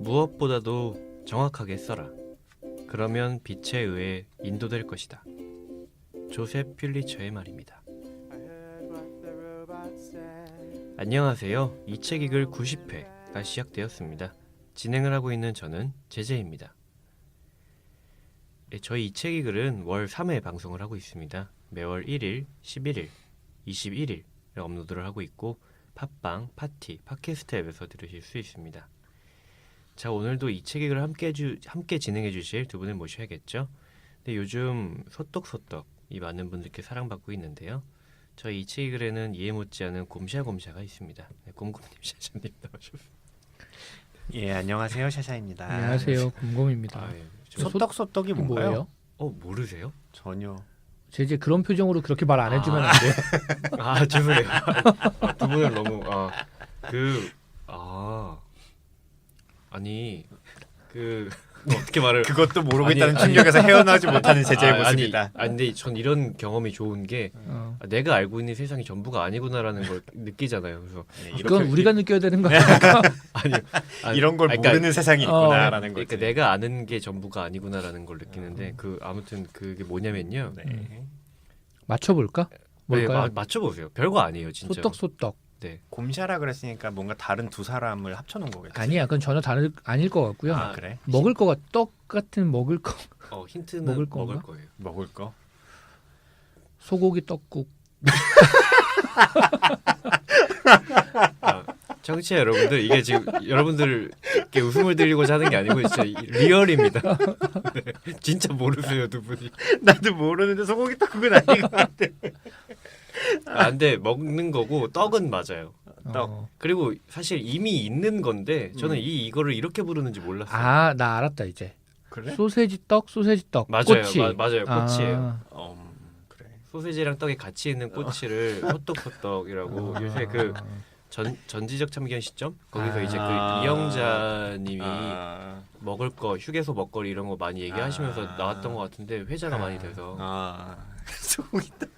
무엇보다도 정확하게 써라. 그러면 빛에 의해 인도될 것이다. 조셉 퓰리처의 말입니다. 안녕하세요. 이 책 읽을 90회가 시작되었습니다. 진행을 하고 있는 저는 제제입니다. 저희 이 책 읽을은 월 3회 방송을 하고 있습니다. 매월 1일, 11일, 21일에 업로드를 하고 있고 팟빵, 파티, 팟캐스트 앱에서 들으실 수 있습니다. 자, 오늘도 이 책 읽을 함께 진행해 주실 두 분을 모셔야겠죠. 근데 요즘 소떡소떡이 많은 분들께 사랑받고 있는데요. 저희 이 책 읽을에는 이해 못지않은 곰샤곰샤가 있습니다. 네, 곰곰님, 샤샤님 나오셨습니다. 예, 안녕하세요. 샤샤입니다. 안녕하세요. 곰곰입니다. 아, 예. 소떡소떡이 뭔가요? 뭐예요? 모르세요? 전혀. 제제 그런 표정으로 그렇게 말 안 해주면 안 돼요. 아, 죄송해요. 두 분을 너무 어떻게 말을 그것도 모르고 아니, 있다는 아니. 충격에서 헤어나오지 못하는 제재의 모습이다. 아니, 근데 전 이런 경험이 좋은 게 내가 알고 있는 세상이 전부가 아니구나라는 걸 느끼잖아요. 그래서 네, 그건 우리가 느껴야 되는 거야. 아니, 이런 걸 그러니까, 모르는 세상이 있구나라는 거지. 그러니까 내가 아는 게 전부가 아니구나라는 걸 느끼는데 아무튼 그게 뭐냐면요. 네. 맞춰볼까? 뭘까요? 네, 맞춰보세요. 별거 아니에요, 진짜. 소떡소떡. 네. 곰샤라 그랬으니까 뭔가 다른 두 사람을 합쳐놓은 거겠지. 아니야. 그건 전혀 아닐 것 같고요. 아, 그래? 먹을 거가 떡 같은 먹을 거. 힌트는 먹을 먹을 건가? 거예요. 먹을 거? 소고기 떡국. 청취자 여러분들, 이게 지금 여러분들께 웃음을 드리고자 하는 게 아니고 진짜 리얼입니다. 네, 진짜 모르세요, 두 분이. 나도 모르는데 소고기 떡국은 아닌 것 같아. 근데 먹는 거고 떡은 맞아요. 떡. 그리고 사실 이미 있는 건데 저는 이거를 이렇게 부르는지 몰랐어요. 아, 나 알았다 이제. 그래? 소세지 떡. 맞아요, 꼬치. 맞아요, 꼬치예요. 그래. 소세지랑 떡이 같이 있는 꼬치를 호떡호떡이라고 요새 그 전지적 참견 시점 거기서 이제 그 이영자님이 먹을 거 휴게소 먹거리 이런 거 많이 얘기하시면서 나왔던 것 같은데 회자가 많이 돼서 소고기 떡국.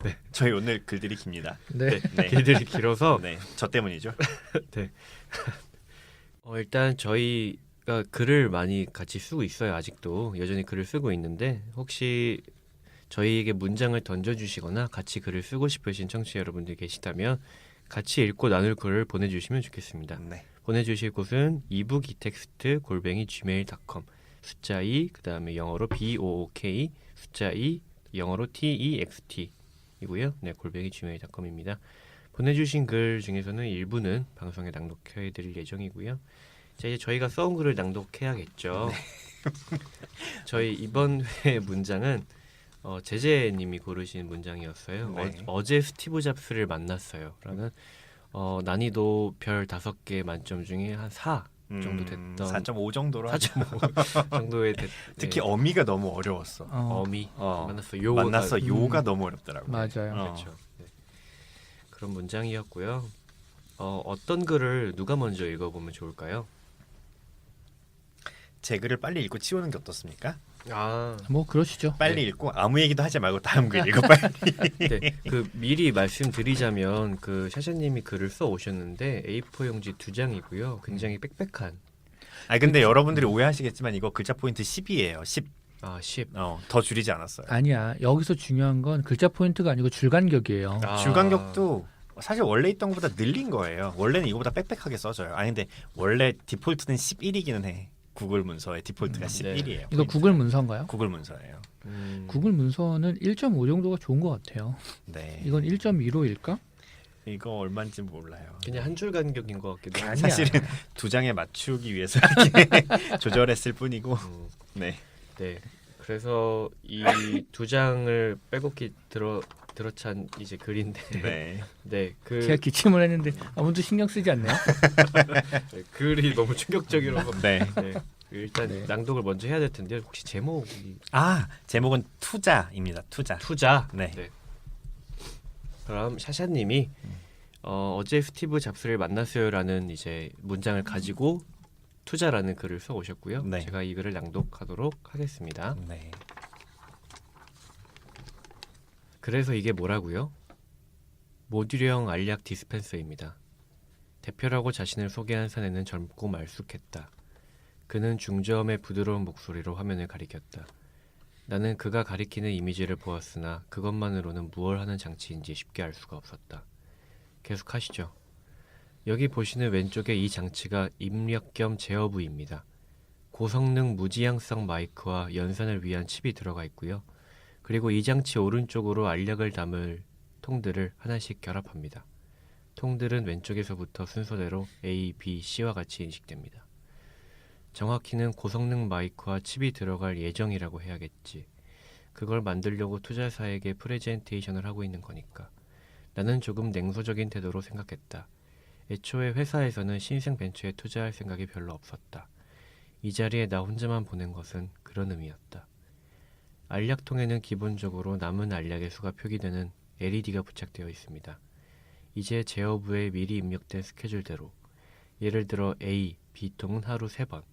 네. 저희 오늘 글들이 깁니다. 네. 네. 길들이 길어서 네, 저 때문이죠. 네. 일단 저희가 글을 많이 같이 쓰고 있어요. 아직도 여전히 글을 쓰고 있는데 혹시 저희에게 문장을 던져주시거나 같이 글을 쓰고 싶으신 청취자 여러분들 계시다면 같이 읽고 나눌 글을 보내주시면 좋겠습니다. 네. 보내주실 곳은 ebookitext@gmail.com 숫자 2 그다음에 영어로 book 숫자 2 영어로 text 이고요. 네, @gmail.com입니다. 보내주신 글 중에서는 일부는 방송에 낭독해드릴 예정이고요. 자, 이제 저희가 써온 글을 낭독해야겠죠. 네. 저희 이번 회 문장은 제제님이 고르신 문장이었어요. 네. 어제 스티브 잡스를 만났어요. 라는 난이도 별 5개 만점 중에 한 4 정도 됐던 4.5 정도로 4.5 정도의 특히 어미가 너무 어려웠어. 어미 만났어 요가 너무 어렵더라고. 맞아요. 그렇죠. 네. 그런 문장이었고요. 어떤 글을 누가 먼저 읽어보면 좋을까요? 제 글을 빨리 읽고 치우는 게 어떻습니까? 뭐 그러시죠. 빨리 읽고 아무 얘기도 하지 말고 다음 글 읽어 빨리. 네, 미리 말씀드리자면 샤샤님이 글을 써 오셨는데 A4 용지 2장이고요. 굉장히 빽빽한. 근데 여러분들이 오해하시겠지만 이거 글자 포인트 10이에요. 10. 10. 더 줄이지 않았어요. 아니야. 여기서 중요한 건 글자 포인트가 아니고 줄간격이에요. 줄간격도 사실 원래 있던 것보다 늘린 거예요. 원래는 이거보다 빽빽하게 써져요. 근데 원래 디폴트는 11이기는 해. 구글 문서의 디폴트가 11이에요. 이거 구글 문서인가요? 구글 문서예요. 구글 문서는 1.5 정도가 좋은 것 같아요. 네. 이건 1.15일까? 이거 얼마인지 몰라요. 그냥 한 줄 간격인 것 같기도 하고. 아니야. 사실은 2장에 맞추기 위해서 이렇게 조절했을 뿐이고. 네. 네. 그래서 이 2장을 빼곡히 들어찬 이제 글인데. 네. 네. 제가 기침을 했는데 아무도 신경 쓰지 않네요. 네, 글이 너무 충격적이라서. 네. 네. 일단 낭독을 먼저 해야 될 텐데 혹시 제목이 제목은 투자입니다. 투자. 네. 그럼 샤샤님이 어제 스티브 잡스를 만났어요라는 이제 문장을 가지고 투자라는 글을 써 오셨고요. 네. 제가 이 글을 낭독하도록 하겠습니다. 네. 그래서 이게 뭐라고요? 모듈형 알약 디스펜서입니다. 대표라고 자신을 소개한 사내는 젊고 말쑥했다. 그는 중저음의 부드러운 목소리로 화면을 가리켰다. 나는 그가 가리키는 이미지를 보았으나 그것만으로는 무얼 하는 장치인지 쉽게 알 수가 없었다. 계속하시죠. 여기 보시는 왼쪽에 이 장치가 입력 겸 제어 부위입니다. 고성능 무지향성 마이크와 연산을 위한 칩이 들어가 있고요. 그리고 이 장치 오른쪽으로 알약을 담을 통들을 하나씩 결합합니다. 통들은 왼쪽에서부터 순서대로 A, B, C와 같이 인식됩니다. 정확히는 고성능 마이크와 칩이 들어갈 예정이라고 해야겠지. 그걸 만들려고 투자사에게 프레젠테이션을 하고 있는 거니까. 나는 조금 냉소적인 태도로 생각했다. 애초에 회사에서는 신생 벤처에 투자할 생각이 별로 없었다. 이 자리에 나 혼자만 보낸 것은 그런 의미였다. 알약통에는 기본적으로 남은 알약의 수가 표기되는 LED가 부착되어 있습니다. 이제 제어부에 미리 입력된 스케줄대로 예를 들어 A, B통은 하루 3번,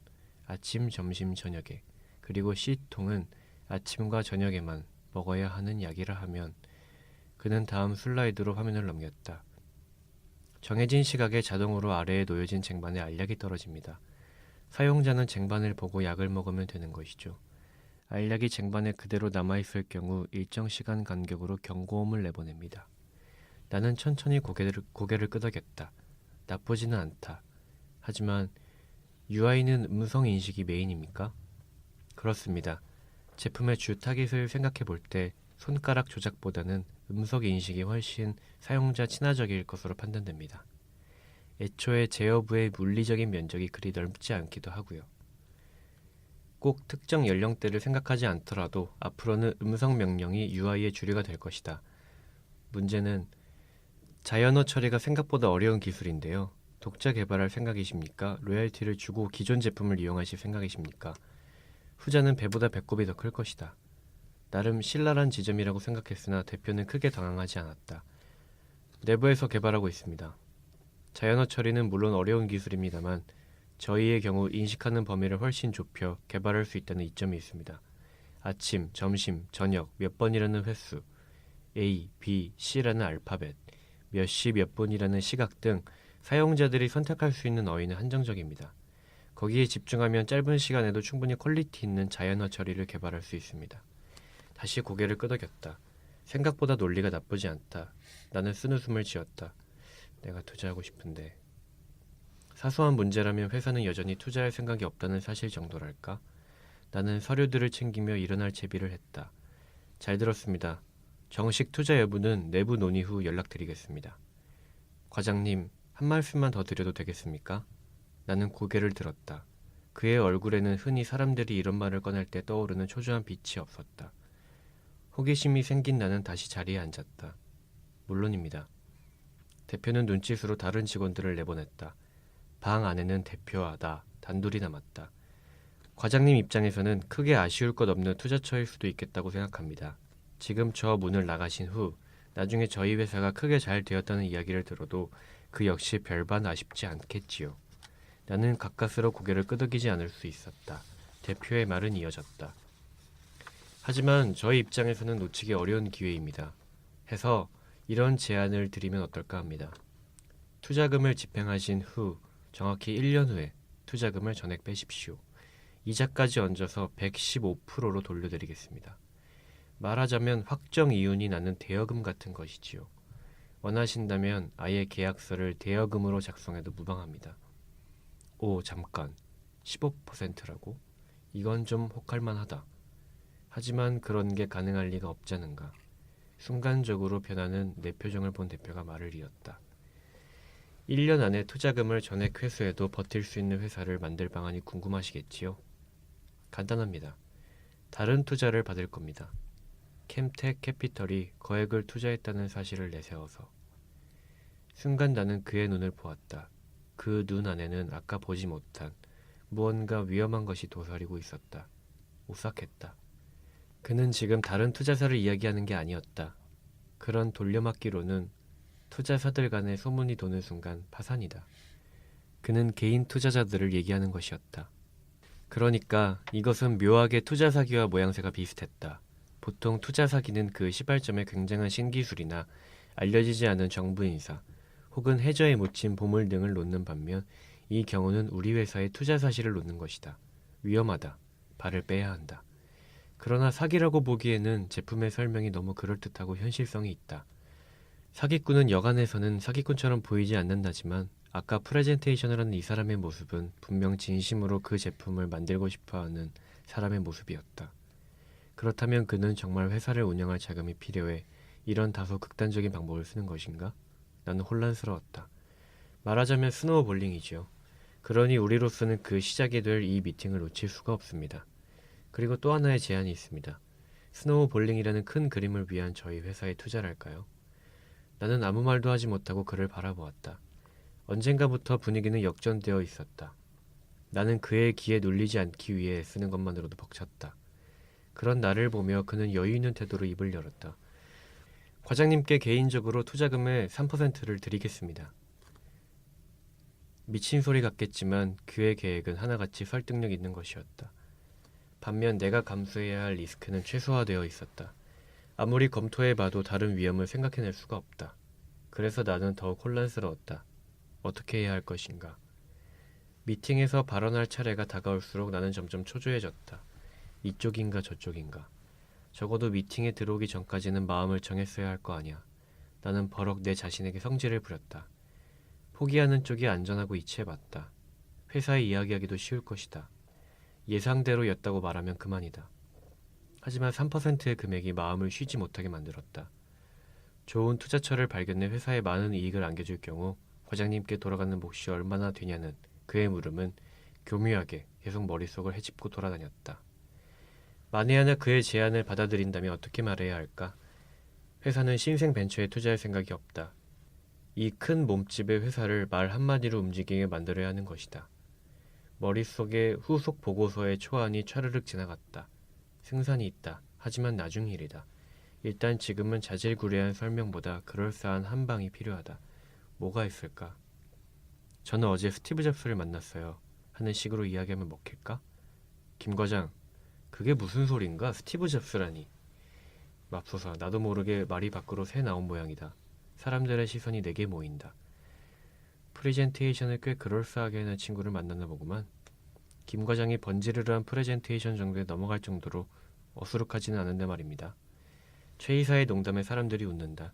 아침, 점심, 저녁에 그리고 C통은 아침과 저녁에만 먹어야 하는 약이라 하면 그는 다음 슬라이드로 화면을 넘겼다. 정해진 시각에 자동으로 아래에 놓여진 쟁반에 알약이 떨어집니다. 사용자는 쟁반을 보고 약을 먹으면 되는 것이죠. 알약이 쟁반에 그대로 남아있을 경우 일정 시간 간격으로 경고음을 내보냅니다. 나는 천천히 고개를 끄덕였다. 나쁘지는 않다. 하지만 UI는 음성 인식이 메인입니까? 그렇습니다. 제품의 주 타깃을 생각해 볼 때 손가락 조작보다는 음성 인식이 훨씬 사용자 친화적일 것으로 판단됩니다. 애초에 제어부의 물리적인 면적이 그리 넓지 않기도 하고요. 꼭 특정 연령대를 생각하지 않더라도 앞으로는 음성 명령이 UI의 주류가 될 것이다. 문제는 자연어 처리가 생각보다 어려운 기술인데요. 독자 개발할 생각이십니까? 로열티를 주고 기존 제품을 이용하실 생각이십니까? 후자는 배보다 배꼽이 더 클 것이다. 나름 신랄한 지점이라고 생각했으나 대표는 크게 당황하지 않았다. 내부에서 개발하고 있습니다. 자연어 처리는 물론 어려운 기술입니다만 저희의 경우 인식하는 범위를 훨씬 좁혀 개발할 수 있다는 이점이 있습니다. 아침, 점심, 저녁 몇 번이라는 횟수, A, B, C라는 알파벳, 몇 시 몇 분이라는 시각 등 사용자들이 선택할 수 있는 어휘는 한정적입니다. 거기에 집중하면 짧은 시간에도 충분히 퀄리티 있는 자연어 처리를 개발할 수 있습니다. 다시 고개를 끄덕였다. 생각보다 논리가 나쁘지 않다. 나는 쓴웃음을 지었다. 내가 투자하고 싶은데. 사소한 문제라면 회사는 여전히 투자할 생각이 없다는 사실 정도랄까? 나는 서류들을 챙기며 일어날 채비를 했다. 잘 들었습니다. 정식 투자 여부는 내부 논의 후 연락드리겠습니다. 과장님, 한 말씀만 더 드려도 되겠습니까? 나는 고개를 들었다. 그의 얼굴에는 흔히 사람들이 이런 말을 꺼낼 때 떠오르는 초조한 빛이 없었다. 호기심이 생긴 나는 다시 자리에 앉았다. 물론입니다. 대표는 눈짓으로 다른 직원들을 내보냈다. 방 안에는 대표와 나 단둘이 남았다. 과장님 입장에서는 크게 아쉬울 것 없는 투자처일 수도 있겠다고 생각합니다. 지금 저 문을 나가신 후 나중에 저희 회사가 크게 잘 되었다는 이야기를 들어도 그 역시 별반 아쉽지 않겠지요. 나는 가까스로 고개를 끄덕이지 않을 수 있었다. 대표의 말은 이어졌다. 하지만 저희 입장에서는 놓치기 어려운 기회입니다. 해서 이런 제안을 드리면 어떨까 합니다. 투자금을 집행하신 후 정확히 1년 후에 투자금을 전액 빼십시오. 이자까지 얹어서 115%로 돌려드리겠습니다. 말하자면 확정 이윤이 나는 대여금 같은 것이지요. 원하신다면 아예 계약서를 대여금으로 작성해도 무방합니다. 오, 잠깐. 15%라고? 이건 좀 혹할만하다. 하지만 그런 게 가능할 리가 없자는가. 순간적으로 변하는 내 표정을 본 대표가 말을 이었다. 1년 안에 투자금을 전액 회수해도 버틸 수 있는 회사를 만들 방안이 궁금하시겠지요? 간단합니다. 다른 투자를 받을 겁니다. 캠텍 캐피털이 거액을 투자했다는 사실을 내세워서. 순간 나는 그의 눈을 보았다. 그 눈 안에는 아까 보지 못한 무언가 위험한 것이 도사리고 있었다. 오싹했다. 그는 지금 다른 투자사를 이야기하는 게 아니었다. 그런 돌려막기로는 투자사들 간의 소문이 도는 순간 파산이다. 그는 개인 투자자들을 얘기하는 것이었다. 그러니까 이것은 묘하게 투자 사기와 모양새가 비슷했다. 보통 투자 사기는 그 시발점에 굉장한 신기술이나 알려지지 않은 정부 인사 혹은 해저에 묻힌 보물 등을 놓는 반면 이 경우는 우리 회사의 투자 사실을 놓는 것이다. 위험하다. 발을 빼야 한다. 그러나 사기라고 보기에는 제품의 설명이 너무 그럴듯하고 현실성이 있다. 사기꾼은 여간에서는 사기꾼처럼 보이지 않는다지만 아까 프레젠테이션을 하는 이 사람의 모습은 분명 진심으로 그 제품을 만들고 싶어하는 사람의 모습이었다. 그렇다면 그는 정말 회사를 운영할 자금이 필요해 이런 다소 극단적인 방법을 쓰는 것인가? 나는 혼란스러웠다. 말하자면 스노우볼링이지요. 그러니 우리로서는 그 시작이 될 이 미팅을 놓칠 수가 없습니다. 그리고 또 하나의 제안이 있습니다. 스노우볼링이라는 큰 그림을 위한 저희 회사의 투자랄까요? 나는 아무 말도 하지 못하고 그를 바라보았다. 언젠가부터 분위기는 역전되어 있었다. 나는 그의 기에 눌리지 않기 위해 쓰는 것만으로도 벅찼다. 그런 나를 보며 그는 여유 있는 태도로 입을 열었다. 과장님께 개인적으로 투자금의 3%를 드리겠습니다. 미친 소리 같겠지만 그의 계획은 하나같이 설득력 있는 것이었다. 반면 내가 감수해야 할 리스크는 최소화되어 있었다. 아무리 검토해봐도 다른 위험을 생각해낼 수가 없다. 그래서 나는 더욱 혼란스러웠다. 어떻게 해야 할 것인가. 미팅에서 발언할 차례가 다가올수록 나는 점점 초조해졌다. 이쪽인가 저쪽인가. 적어도 미팅에 들어오기 전까지는 마음을 정했어야 할 거 아니야. 나는 버럭 내 자신에게 성질을 부렸다. 포기하는 쪽이 안전하고 이치에 맞다. 회사에 이야기하기도 쉬울 것이다. 예상대로였다고 말하면 그만이다. 하지만 3%의 금액이 마음을 쉬지 못하게 만들었다. 좋은 투자처를 발견해 회사에 많은 이익을 안겨줄 경우 과장님께 돌아가는 몫이 얼마나 되냐는 그의 물음은 교묘하게 계속 머릿속을 헤집고 돌아다녔다. 만에 하나 그의 제안을 받아들인다면 어떻게 말해야 할까? 회사는 신생 벤처에 투자할 생각이 없다. 이 큰 몸집의 회사를 말 한마디로 움직이게 만들어야 하는 것이다. 머릿속에 후속 보고서의 초안이 차르륵 지나갔다. 승산이 있다. 하지만 나중 일이다. 일단 지금은 자질구레한 설명보다 그럴싸한 한 방이 필요하다. 뭐가 있을까? 저는 어제 스티브 잡스를 만났어요. 하는 식으로 이야기하면 먹힐까? 김 과장, 그게 무슨 소린가? 스티브 잡스라니. 맙소사, 나도 모르게 말이 밖으로 새 나온 모양이다. 사람들의 시선이 내게 모인다. 프레젠테이션을 꽤 그럴싸하게 하는 친구를 만났나 보구만. 김 과장이 번지르르한 프레젠테이션 정도에 넘어갈 정도로 어수룩하지는 않은데 말입니다. 최 이사의 농담에 사람들이 웃는다.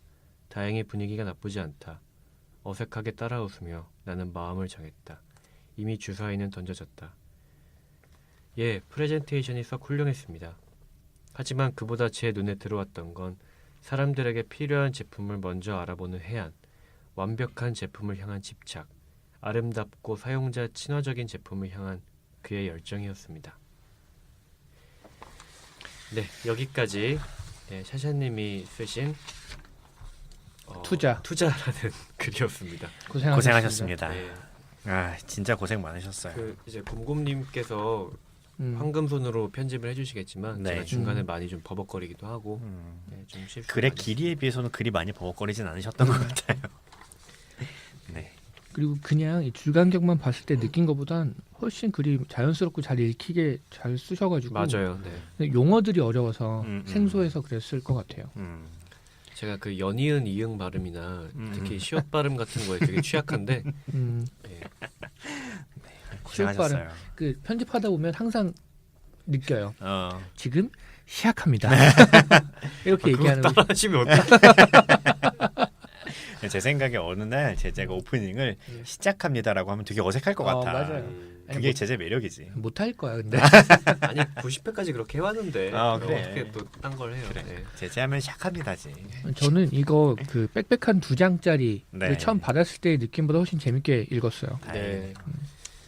다행히 분위기가 나쁘지 않다. 어색하게 따라 웃으며 나는 마음을 정했다. 이미 주사위는 던져졌다. 예, 프레젠테이션이 썩 훌륭했습니다. 하지만 그보다 제 눈에 들어왔던 건 사람들에게 필요한 제품을 먼저 알아보는 해안, 완벽한 제품을 향한 집착, 아름답고 사용자 친화적인 제품을 향한 그의 열정이었습니다. 네, 여기까지 샤샤님이 쓰신 투자라는 글이었습니다. 고생하셨습니다. 네. 아 진짜 고생 많으셨어요. 그 이제 곰곰님께서 황금손으로 편집을 해주시겠지만 네. 제가 중간에 많이 좀 버벅거리기도 하고 좀 실수가 글의 많이 길이에 비해서는 글이 많이 버벅거리진 않으셨던 것 같아요. 네. 그리고 그냥 이 줄간격만 봤을 때 느낀 것보단 훨씬 글이 자연스럽고 잘 읽히게 잘 쓰셔가지고 맞아요. 네. 용어들이 어려워서 음. 생소해서 그랬을 것 같아요. 제가 그 연이은 이응 발음이나 특히 시옷 발음 같은 거에 되게 취약한데 예. 고생하셨어요. 그 편집하다 보면 항상 느껴요. 어. 지금 시작합니다. 이렇게 그거 얘기하는 거. 따라하시면 어떡해. 제 생각에 어느 날 제가 오프닝을 시작합니다라고 하면 되게 어색할 것 같아. 맞아요. 그게 제재 매력이지. 못할 거야 근데. 아니 90회까지 그렇게 해왔는데 그래. 어떻게 또 딴 걸 해요. 그래. 네. 제재하면 시작합니다지. 저는 이거 그 빽빽한 2장짜리를 네. 처음 받았을 때의 느낌보다 훨씬 재밌게 읽었어요. 네.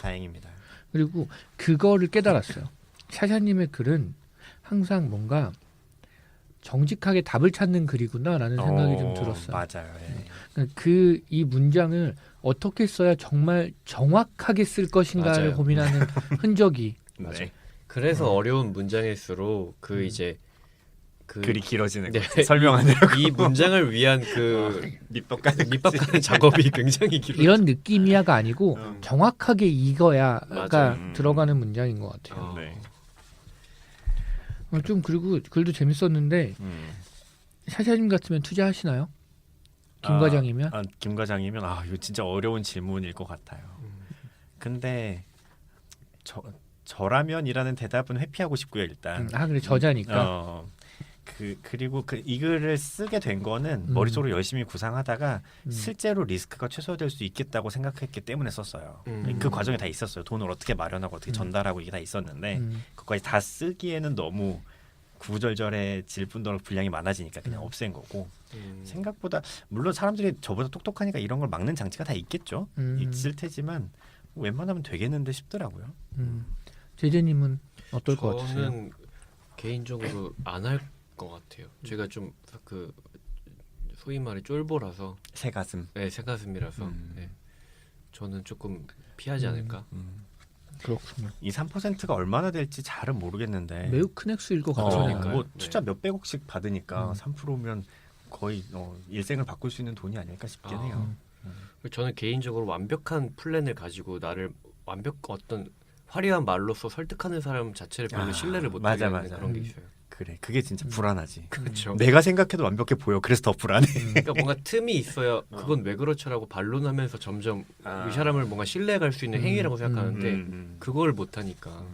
다행입니다. 그리고 그거를 깨달았어요. 샤샤님의 글은 항상 뭔가 정직하게 답을 찾는 글이구나라는 생각이 좀 들었어요. 맞아요. 예. 그 이 문장을 어떻게 써야 정말 정확하게 쓸 것인가를 맞아요. 고민하는 흔적이 네. 그래서 어려운 문장일수록 그 이제 그 글이 길어지는 네. 거 설명하느라고 이 문장을 위한 그 밑밥까지 밑밥가는 작업이 굉장히 길어요. 이런 느낌이야가 아니고 음. 정확하게 이거야가 맞아요. 들어가는 문장인 것 같아요. 네. 좀 그리고 글도 재밌었는데 샤샤님 같으면 투자하시나요? 김 과장이면 김 과장이면 이거 진짜 어려운 질문일 것 같아요. 근데 저라면이라는 대답은 회피하고 싶고요 일단. 그래 저자니까. 그리고 이 글을 쓰게 된 거는 머릿속으로 열심히 구상하다가 실제로 리스크가 최소화될 수 있겠다고 생각했기 때문에 썼어요. 그 과정에 다 있었어요. 돈을 어떻게 마련하고 어떻게 전달하고 이게 다 있었는데 그거까지 다 쓰기에는 너무 구구절절해질 뿐더러 분량이 많아지니까 그냥 없앤 거고 생각보다 물론 사람들이 저보다 똑똑하니까 이런 걸 막는 장치가 다 있겠죠. 있을 테지만 웬만하면 되겠는데 싶더라고요. 제재님은 어떨 것 같으세요? 저는 개인적으로 안 할 것 같아요. 제가 좀 그 소위 말해 쫄보라서 새가슴. 네, 새가슴이라서 네. 저는 조금 피하지 않을까. 그렇군요. 이 3%가 얼마나 될지 잘은 모르겠는데 매우 큰 액수일 것 같아요. 그러니까요. 뭐 네. 투자 몇백억씩 받으니까 3%면 거의 일생을 바꿀 수 있는 돈이 아닐까 싶긴 해요. 저는 개인적으로 완벽한 플랜을 가지고 나를 어떤 화려한 말로서 설득하는 사람 자체를 별로 신뢰를 못 하게 하는 그런 게 있어요. 그래, 그게 진짜 불안하지. 그렇죠. 내가 생각해도 완벽해 보여. 그래서 더 불안해. 그러니까 뭔가 틈이 있어야 그건 왜 그렇죠라고 반론하면서 점점 이 사람을 뭔가 신뢰할 수 있는 행위라고 생각하는데 그걸 못 하니까.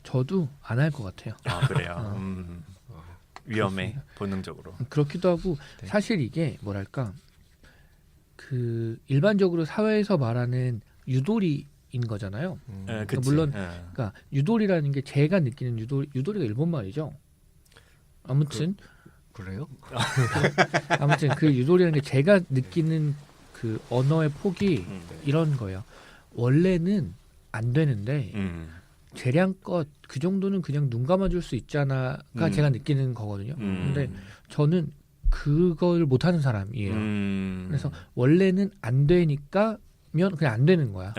저도 안 할 것 같아요. 그래요. 위험해 그렇습니다. 본능적으로. 그렇기도 하고 네. 사실 이게 뭐랄까 그 일반적으로 사회에서 말하는 유도리인 거잖아요. 그치. 물론 그러니까 유도리라는 게 제가 느끼는 유도리가 일본 말이죠. 아무튼 그래요? 아무튼 그 유도리라는 게 제가 느끼는 그 언어의 폭이 이런 거예요. 원래는 안 되는데 재량껏 그 정도는 그냥 눈 감아줄 수 있잖아가 제가 느끼는 거거든요. 근데 저는 그걸 못하는 사람이에요. 그래서 원래는 안 되니까면 그냥 안 되는 거야.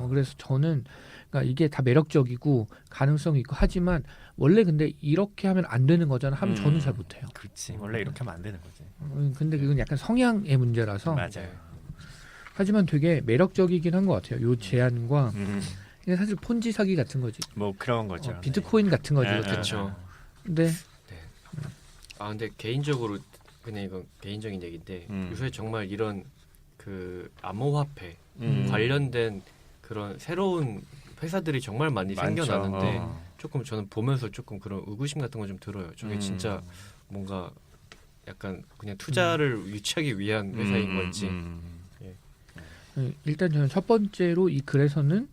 그래서 저는 그러니까 이게 다 매력적이고 가능성이 있고 하지만 원래 근데 이렇게 하면 안 되는 거잖아 하면 저는 잘 못해요. 그렇지. 원래 이렇게 하면 안 되는 거지. 근데 그건 약간 성향의 문제라서. 맞아요. 하지만 되게 매력적이긴 한 것 같아요. 요 제안과 이게 사실 폰지 사기 같은 거지. 뭐 그런 거죠. 비트코인 같은 거지. 네. 그렇죠. 근데 근데 개인적으로 그냥 이건 개인적인 얘기인데 요새 정말 이런 그 암호화폐 관련된 그런 새로운 회사들이 정말 많이 많죠. 생겨나는데 조금 저는 보면서 조금 그런 의구심 같은 거 좀 들어요. 저게 진짜 뭔가 약간 그냥 투자를 유치하기 위한 회사인 건지. 일단 저는 첫 번째로 이 글에서는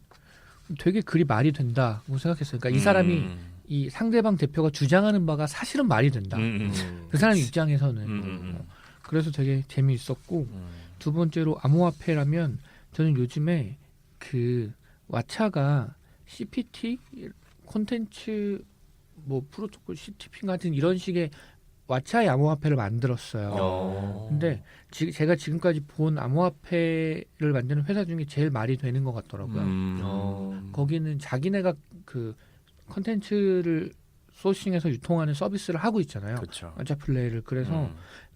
되게 글이 말이 된다고 생각했어요. 그러니까 이 사람이 이 상대방 대표가 주장하는 바가 사실은 말이 된다. 그 사람 입장에서는. 그래서 되게 재미있었고 두 번째로 암호화폐라면 저는 요즘에 그 왓챠가 CPT 콘텐츠 뭐 프로토콜 CTP 같은 이런 식의 왓챠의 암호화폐를 만들었어요. 근데 제가 지금까지 본 암호화폐를 만드는 회사 중에 제일 말이 되는 것 같더라고요. 거기는 자기네가 그 콘텐츠를 소싱해서 유통하는 서비스를 하고 있잖아요. 그렇죠. 왓챠 플레이를. 그래서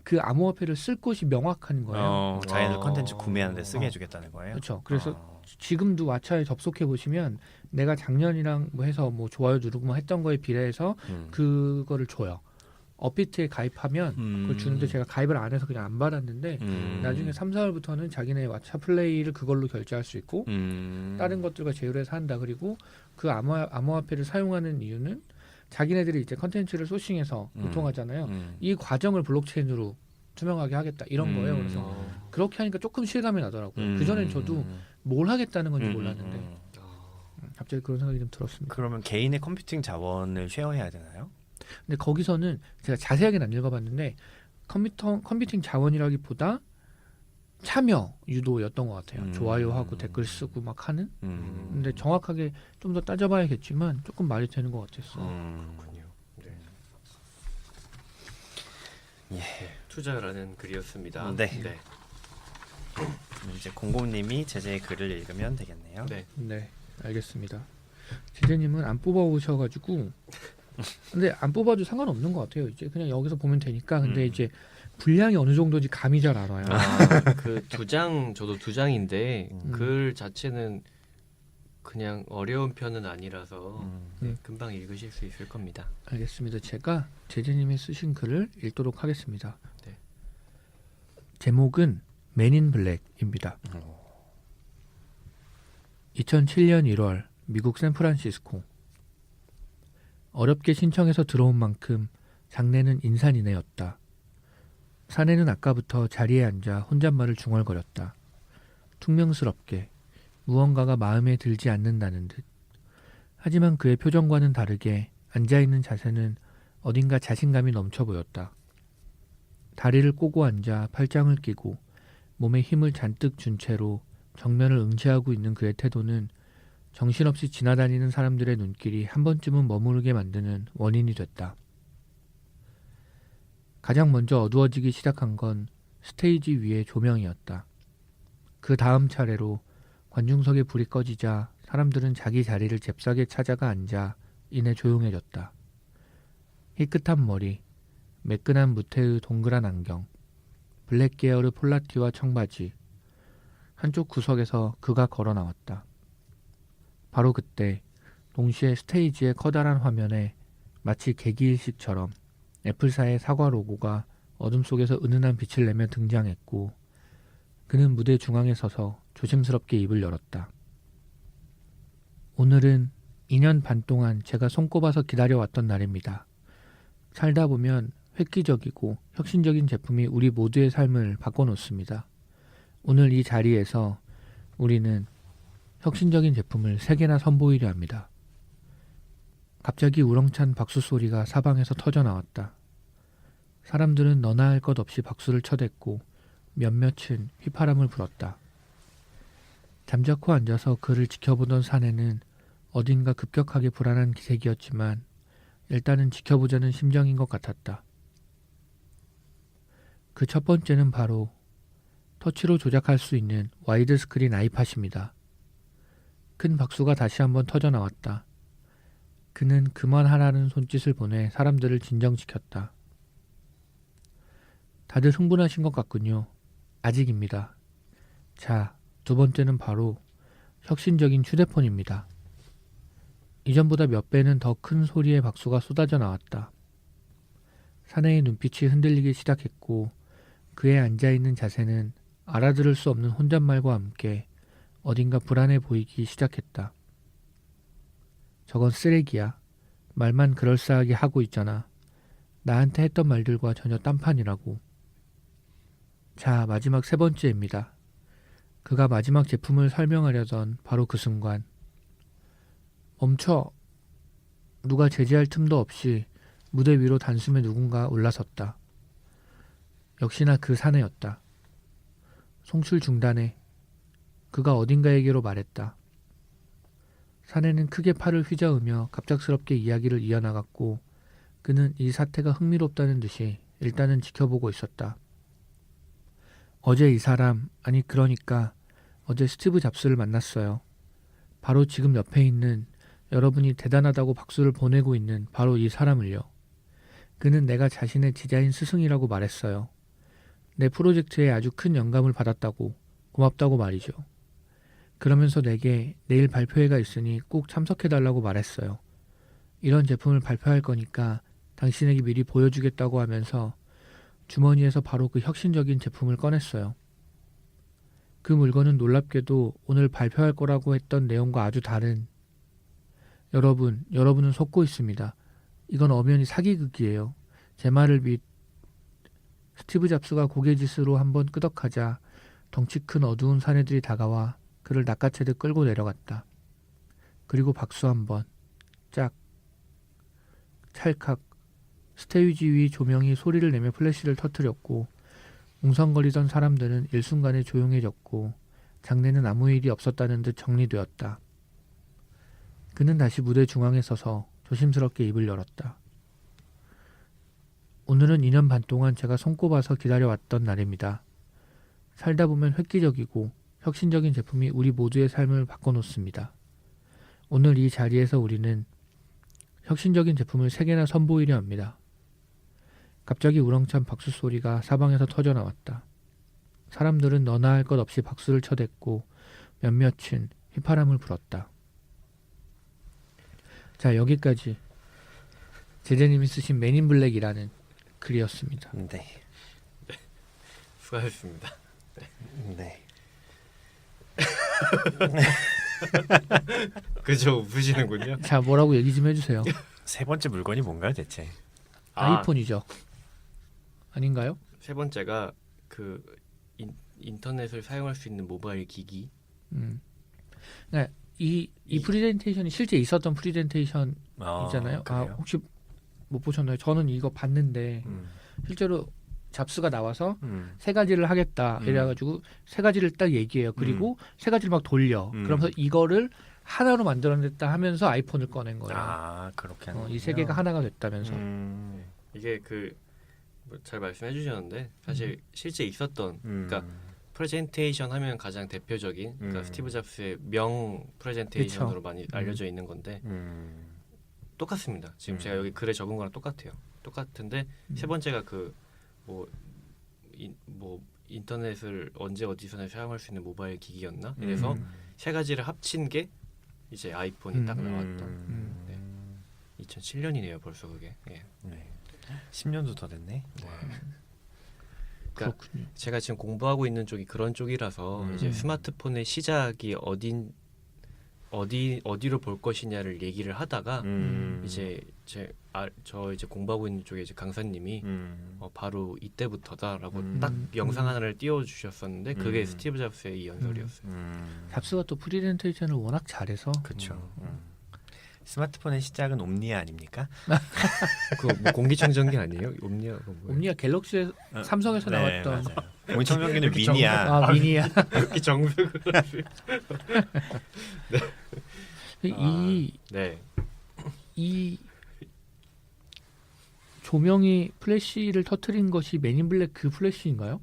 그 암호화폐를 쓸 곳이 명확한 거예요. 자기들 컨텐츠 구매하는데 쓰게 해주겠다는 거예요. 그렇죠. 그래서 지금도 왓챠에 접속해 보시면 내가 작년이랑 뭐 해서 뭐 좋아요 누르고 뭐 했던 거에 비례해서 그거를 줘요. 업비트에 가입하면 그걸 주는데 제가 가입을 안 해서 그냥 안 받았는데 나중에 3, 4월부터는 자기네 왓챠 플레이를 그걸로 결제할 수 있고 다른 것들과 제휴해서 한다. 그리고 그 암호화폐를 사용하는 이유는 자기네들이 이제 컨텐츠를 소싱해서 유통하잖아요. 이 과정을 블록체인으로 투명하게 하겠다 이런 거예요. 그래서 그렇게 하니까 조금 실감이 나더라고요. 그전엔 저도 뭘 하겠다는 건지 몰랐는데 갑자기 그런 생각이 좀 들었습니다. 그러면 개인의 컴퓨팅 자원을 쉐어해야 되나요? 근데 거기서는 제가 자세하게는 안 읽어봤는데 컴퓨팅 자원이라기보다 참여 유도였던 것 같아요. 좋아요하고 댓글 쓰고 막 하는. 근데 정확하게 좀 더 따져봐야겠지만 조금 말이 되는 것 같았어. 그렇군요. 네. 투자라는 글이었습니다. 네. 이제 공공님이 제재의 글을 읽으면 되겠네요. 네. 네, 알겠습니다. 제재님은 안 뽑아오셔가지고 근데 안 뽑아도 상관없는 것 같아요. 이제 그냥 여기서 보면 되니까. 근데 이제 분량이 어느 정도인지 감이 잘 알아요. 그 두 장 저도 두 장인데 글 자체는 그냥 어려운 편은 아니라서 금방 읽으실 수 있을 겁니다. 알겠습니다. 제가 제재님이 쓰신 글을 읽도록 하겠습니다. 네. 제목은 맨인 블랙입니다. 2007년 1월 미국 샌프란시스코. 어렵게 신청해서 들어온 만큼 장내는 인산이네였다. 사내는 아까부터 자리에 앉아 혼잣말을 중얼거렸다. 퉁명스럽게 무언가가 마음에 들지 않는다는 듯. 하지만 그의 표정과는 다르게 앉아있는 자세는 어딘가 자신감이 넘쳐 보였다. 다리를 꼬고 앉아 팔짱을 끼고 몸에 힘을 잔뜩 준 채로 정면을 응시하고 있는 그의 태도는 정신없이 지나다니는 사람들의 눈길이 한 번쯤은 머무르게 만드는 원인이 됐다. 가장 먼저 어두워지기 시작한 건 스테이지 위의 조명이었다. 그 다음 차례로 관중석에 불이 꺼지자 사람들은 자기 자리를 잽싸게 찾아가 앉아 이내 조용해졌다. 희끗한 머리, 매끈한 무태의 동그란 안경, 블랙 계열의 폴라티와 청바지. 한쪽 구석에서 그가 걸어 나왔다. 바로 그때 동시에 스테이지의 커다란 화면에 마치 개기일식처럼 애플사의 사과 로고가 어둠 속에서 은은한 빛을 내며 등장했고 그는 무대 중앙에 서서 조심스럽게 입을 열었다. 오늘은 2년 반 동안 제가 손꼽아서 기다려왔던 날입니다. 살다 보면 획기적이고 혁신적인 제품이 우리 모두의 삶을 바꿔놓습니다. 오늘 이 자리에서 우리는 혁신적인 제품을 3개나 선보이려 합니다. 갑자기 우렁찬 박수 소리가 사방에서 터져 나왔다. 사람들은 너나 할 것 없이 박수를 쳐댔고 몇몇은 휘파람을 불었다. 잠자코 앉아서 그를 지켜보던 사내는 어딘가 급격하게 불안한 기색이었지만 일단은 지켜보자는 심정인 것 같았다. 그 첫 번째는 바로 터치로 조작할 수 있는 와이드 스크린 아이팟입니다. 큰 박수가 다시 한번 터져 나왔다. 그는 그만하라는 손짓을 보내 사람들을 진정시켰다. 다들 흥분하신 것 같군요. 아직입니다. 자, 두 번째는 바로 혁신적인 휴대폰입니다. 이전보다 몇 배는 더 큰 소리의 박수가 쏟아져 나왔다. 사내의 눈빛이 흔들리기 시작했고 그의 앉아있는 자세는 알아들을 수 없는 혼잣말과 함께 어딘가 불안해 보이기 시작했다. 저건 쓰레기야. 말만 그럴싸하게 하고 있잖아. 나한테 했던 말들과 전혀 딴판이라고. 자, 마지막 3번째입니다. 그가 마지막 제품을 설명하려던 바로 그 순간 멈춰! 누가 제지할 틈도 없이 무대 위로 단숨에 누군가 올라섰다. 역시나 그 사내였다. 송출 중단해. 그가 어딘가에게로 말했다. 사내는 크게 팔을 휘저으며 갑작스럽게 이야기를 이어나갔고 그는 이 사태가 흥미롭다는 듯이 일단은 지켜보고 있었다. 어제 이 사람, 아니 그러니까 어제 스티브 잡스를 만났어요. 바로 지금 옆에 있는 여러분이 대단하다고 박수를 보내고 있는 바로 이 사람을요. 그는 내가 자신의 디자인 스승이라고 말했어요. 내 프로젝트에 아주 큰 영감을 받았다고, 고맙다고 말이죠. 그러면서 내게 내일 발표회가 있으니 꼭 참석해달라고 말했어요. 이런 제품을 발표할 거니까 당신에게 미리 보여주겠다고 하면서 주머니에서 바로 그 혁신적인 제품을 꺼냈어요. 그 물건은 놀랍게도 오늘 발표할 거라고 했던 내용과 아주 다른. 여러분은 속고 있습니다. 이건 엄연히 사기극이에요. 제 말을 스티브 잡스가 고개짓으로 한번 끄덕하자 덩치 큰 어두운 사내들이 다가와 그를 낚아채듯 끌고 내려갔다. 그리고 박수 한 번. 짝. 찰칵. 스테이지 위 조명이 소리를 내며 플래시를 터뜨렸고 웅성거리던 사람들은 일순간에 조용해졌고 장내는 아무 일이 없었다는 듯 정리되었다. 그는 다시 무대 중앙에 서서 조심스럽게 입을 열었다. 오늘은 2년 반 동안 제가 손꼽아서 기다려왔던 날입니다. 살다 보면 획기적이고 혁신적인 제품이 우리 모두의 삶을 바꿔놓습니다. 오늘 이 자리에서 우리는 혁신적인 제품을 3개나 선보이려 합니다. 갑자기 우렁찬 박수 소리가 사방에서 터져 나왔다. 사람들은 너나 할 것 없이 박수를 쳐댔고 몇몇은 휘파람을 불었다. 자, 여기까지 제재님이 쓰신 맨인 블랙이라는 글이었습니다. 네. 수고하셨습니다. 네. 그죠? 웃으시는군요. 자, 뭐라고 얘기 좀 해주세요. 세 번째 물건이 뭔가요, 대체? 아이폰이죠. 아닌가요? 세 번째가 그 인터넷을 사용할 수 있는 모바일 기기. 그러니까 이 프레젠테이션이 실제 있었던 프레젠테이션이잖아요. 그래요? 혹시 못 보셨나요? 저는 이거 봤는데 실제로 잡스가 나와서 세 가지를 하겠다 이래가지고 세 가지를 딱 얘기해요. 그리고 세 가지를 막 돌려. 그러면서 이거를 하나로 만들어냈다 하면서 아이폰을 꺼낸 거예요. 아, 그렇게 하는 이 세 개가 하나가 됐다면서. 이게 잘 말씀해 주셨는데 사실 실제 있었던 그러니까 프레젠테이션 하면 가장 대표적인 그러니까 스티브 잡스의 명 프레젠테이션으로 그쵸. 많이 알려져 있는 건데 똑같습니다. 지금 제가 여기 글에 적은 거랑 똑같아요. 똑같은데 세 번째가 뭐 인터넷을 언제 어디서나 사용할 수 있는 모바일 기기였나? 이래서 세 가지를 합친 게 이제 아이폰이 딱 나왔던. 네. 2007년이네요, 벌써 그게. 예. 네. 10년도 더 됐네. 그러니까 그렇군요. 제가 지금 공부하고 있는 쪽이 그런 쪽이라서 이제 스마트폰의 시작이 어디로 볼 것이냐를 얘기를 하다가 이제 저 이제 공부하고 있는 쪽에 이제 강사님이 바로 이때부터다라고 딱 영상 하나를 띄워주셨었는데 그게 스티브 잡스의 이 연설이었어요. 잡스가 또 프레젠테이션을 워낙 잘해서 그렇죠. 스마트폰의 시작은 옴니아 아닙니까? 그거 뭐 공기청정기 아니에요? 옴니아 그거 뭐예요? 옴니아 갤럭시 삼성에서 나왔던 공기청정기는 미니야. 미니야. 그렇게 정색을 하세요? 네. 이 조명이 플래시를 터트린 것이 맨인 블랙 그 플래시인가요?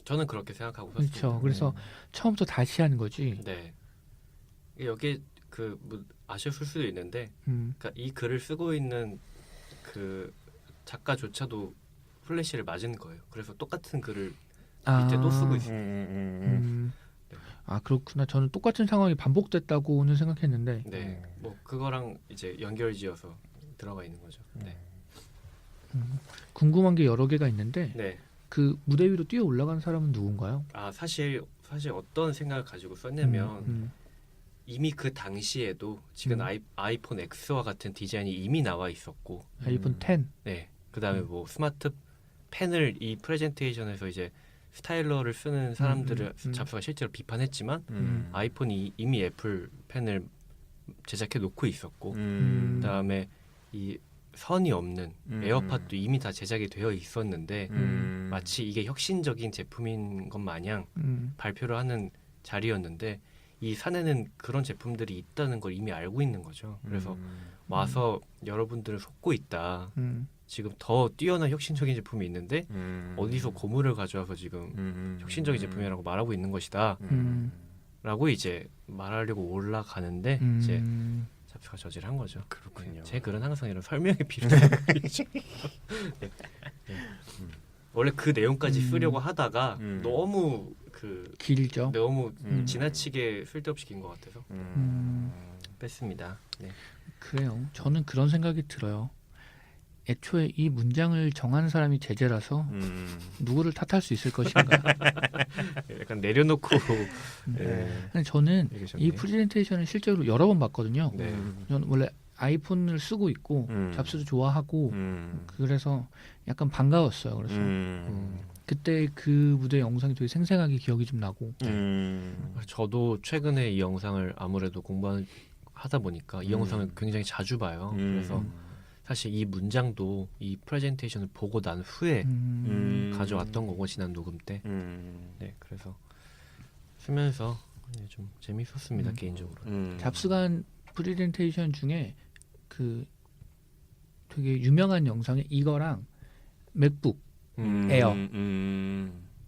저는 그렇게 생각하고 샀습니다. 그렇죠. 그래서 처음부터 다시 한 거지. 네. 여기 뭐 아셨을 수도 있는데, 음. 그러니까 이 글을 쓰고 있는 그 작가조차도 플래시를 맞은 거예요. 그래서 똑같은 글을 밑에 또 쓰고 있어요. 아 그렇구나. 저는 똑같은 상황이 반복됐다고는 생각했는데. 네. 뭐 그거랑 이제 연결지어서 들어가 있는 거죠. 네. 궁금한 게 여러 개가 있는데 네. 그 무대 위로 뛰어 올라간 사람은 누군가요? 사실 어떤 생각을 가지고 썼냐면 이미 그 당시에도 지금 아이폰 X와 같은 디자인이 이미 나와 있었고, 아이폰 10. 네. 그다음에 뭐 스마트 펜을 이 프레젠테이션에서 이제 스타일러를 쓰는 사람들을 잡스가 실제로 비판했지만 아이폰이 이미 애플 펜을 제작해 놓고 있었고, 그다음에 이 선이 없는 에어팟도 이미 다 제작이 되어 있었는데 마치 이게 혁신적인 제품인 것 마냥 발표를 하는 자리였는데 이 산에는 그런 제품들이 있다는 걸 이미 알고 있는 거죠. 그래서 와서 여러분들을 속고 있다. 지금 더 뛰어난 혁신적인 제품이 있는데 어디서 고무를 가져와서 지금 혁신적인 제품이라고 말하고 있는 것이다. 라고 이제 말하려고 올라가는데 이제 잡스가 저지를 한 거죠. 그렇군요. 제 글은 항상 이런 설명이 필요한 글이죠. 네. 원래 그 내용까지 쓰려고 하다가 너무 길죠. 너무 지나치게 쓸데없이 긴 것 같아서 뺐습니다. 네. 그래요. 저는 그런 생각이 들어요. 애초에 이 문장을 정한 사람이 제재라서 누구를 탓할 수 있을 것인가. 약간 내려놓고. 근데 저는 얘기하셨네. 이 프레젠테이션을 실제로 여러 번 봤거든요. 네. 저는 원래 아이폰을 쓰고 있고 잡스도 좋아하고 그래서 약간 반가웠어요. 그래서 그때 그 무대 영상이 되게 생생하게 기억이 좀 나고. 저도 최근에 이 영상을 아무래도 공부하다 보니까 이 영상을 굉장히 자주 봐요. 그래서 사실 이 문장도 이 프레젠테이션을 보고 난 후에 가져왔던 거고 지난 녹음 때. 네, 그래서 쓰면서 좀 재밌었습니다 개인적으로. 잡스가 한 프레젠테이션 중에 그 되게 유명한 영상에 이거랑 맥북 에어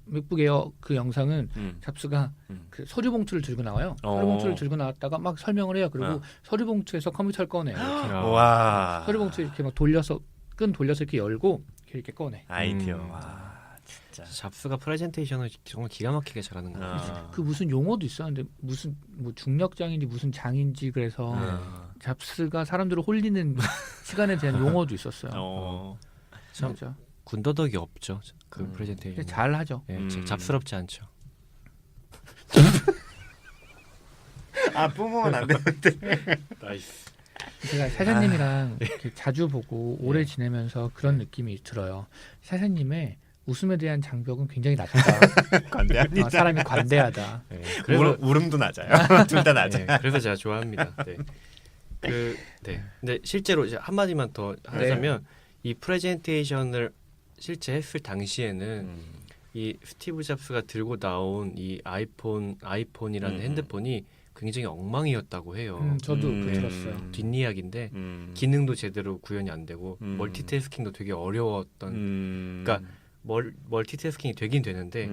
맥북 에어 그 영상은 잡스가 그 서류 봉투를 들고 나와요. 서류 봉투를 들고 나왔다가 막 설명을 해요. 그리고 서류 봉투에서 컴퓨터를 꺼내요. 이렇게. 와. 서류 봉투 이렇게 막 돌려서 이렇게 열고 이렇게 꺼내. 아이디어. 와, 진짜. 잡스가 프레젠테이션을 정말 기가 막히게 잘하는 거 같아요. 그 무슨 용어도 있었는데 무슨 뭐 중력장인지 무슨 장인지 그래서 잡스가 사람들을 홀리는 시간에 대한 용어도 있었어요. 참 진짜. 군더더기 없죠. 그 프레젠테이션. 잘 하죠. 예, 잡스럽지 않죠. 아 뿜으면 안 되는데. 나이스. 제가 사장님이랑 이렇게 자주 보고 오래 지내면서 그런 느낌이 들어요. 사장님의 웃음에 대한 장벽은 굉장히 낮다. 관대합니다. 사람이 관대하다. 네, 울음도 낮아요. 둘 다 낮아요. 네, 그래서 제가 좋아합니다. 네. 근데 실제로 이제 한 마디만 더 하자면 이 프레젠테이션을 실제 했을 당시에는 이 스티브 잡스가 들고 나온 이 아이폰이라는 핸드폰이 굉장히 엉망이었다고 해요. 저도 그 들었어요. 뒷이야기인데 기능도 제대로 구현이 안 되고 멀티태스킹도 되게 어려웠던. 그러니까 멀티태스킹이 되긴 되는데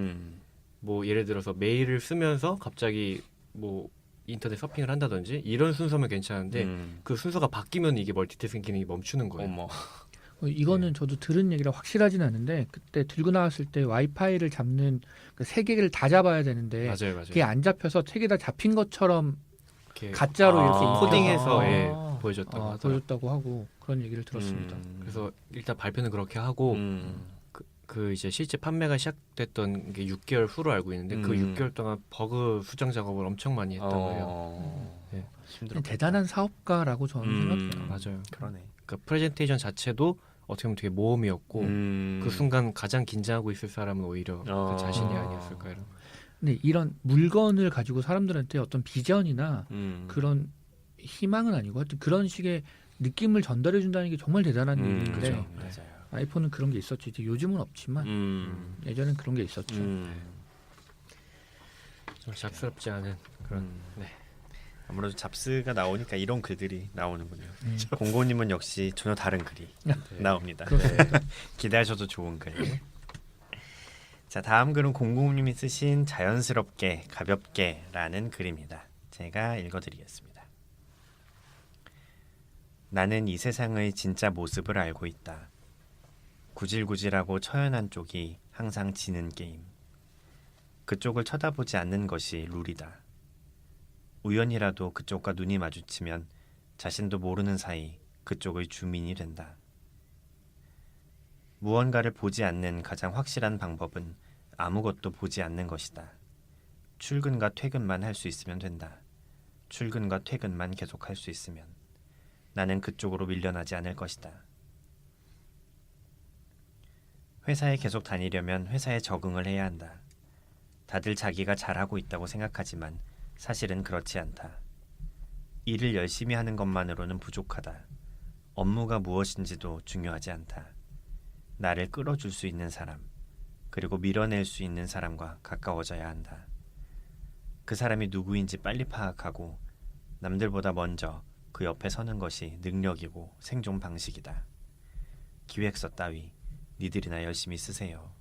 뭐 예를 들어서 메일을 쓰면서 갑자기 뭐 인터넷 서핑을 한다든지 이런 순서면 괜찮은데 그 순서가 바뀌면 이게 멀티태스킹 기능이 멈추는 거예요. 어머. 이거는 저도 들은 얘기라 확실하진 않은데 그때 들고 나왔을 때 와이파이를 잡는 그 세 개를 다 잡아야 되는데 맞아요. 그게 안 잡혀서 세 개 다 잡힌 것처럼 이렇게 가짜로 이렇게 코딩해서 입혀서 보여줬다고 하더라고요. 보여줬다고 하고 그런 얘기를 들었습니다. 그래서 일단 발표는 그렇게 하고 그 이제 실제 판매가 시작됐던 게 6개월 후로 알고 있는데 그 6개월 동안 버그 수정 작업을 엄청 많이 했다고 해요. 네. 대단한 사업가라고 저는 생각해요. 맞아요. 그러네. 그러니까 프레젠테이션 자체도 어떻게 보면 되게 모험이었고 그 순간 가장 긴장하고 있을 사람은 오히려 그 자신이 아니었을까 이런. 근데 이런 물건을 가지고 사람들한테 어떤 비전이나 그런 희망은 아니고 하여튼 그런 식의 느낌을 전달해 준다는 게 정말 대단한 일인데 그렇죠. 맞아요. 아이폰은 그런 게 있었지. 이제 요즘은 없지만 예전엔 그런 게 있었죠. 좀 잡스럽지 않은 그런. 네. 아무래도 잡스가 나오니까 이런 글들이 나오는군요. 공고님은 역시 전혀 다른 글이 나옵니다. 기대하셔도 좋은 글. 자, 다음 글은 공고님이 쓰신 자연스럽게 가볍게라는 글입니다. 제가 읽어드리겠습니다. 나는 이 세상의 진짜 모습을 알고 있다. 구질구질하고 처연한 쪽이 항상 지는 게임. 그쪽을 쳐다보지 않는 것이 룰이다. 우연이라도 그쪽과 눈이 마주치면 자신도 모르는 사이 그쪽의 주민이 된다. 무언가를 보지 않는 가장 확실한 방법은 아무것도 보지 않는 것이다. 출근과 퇴근만 할 수 있으면 된다. 출근과 퇴근만 계속할 수 있으면 나는 그쪽으로 밀려나지 않을 것이다. 회사에 계속 다니려면 회사에 적응을 해야 한다. 다들 자기가 잘하고 있다고 생각하지만 사실은 그렇지 않다. 일을 열심히 하는 것만으로는 부족하다. 업무가 무엇인지도 중요하지 않다. 나를 끌어줄 수 있는 사람, 그리고 밀어낼 수 있는 사람과 가까워져야 한다. 그 사람이 누구인지 빨리 파악하고 남들보다 먼저 그 옆에 서는 것이 능력이고 생존 방식이다. 기획서 따위 니들이나 열심히 쓰세요.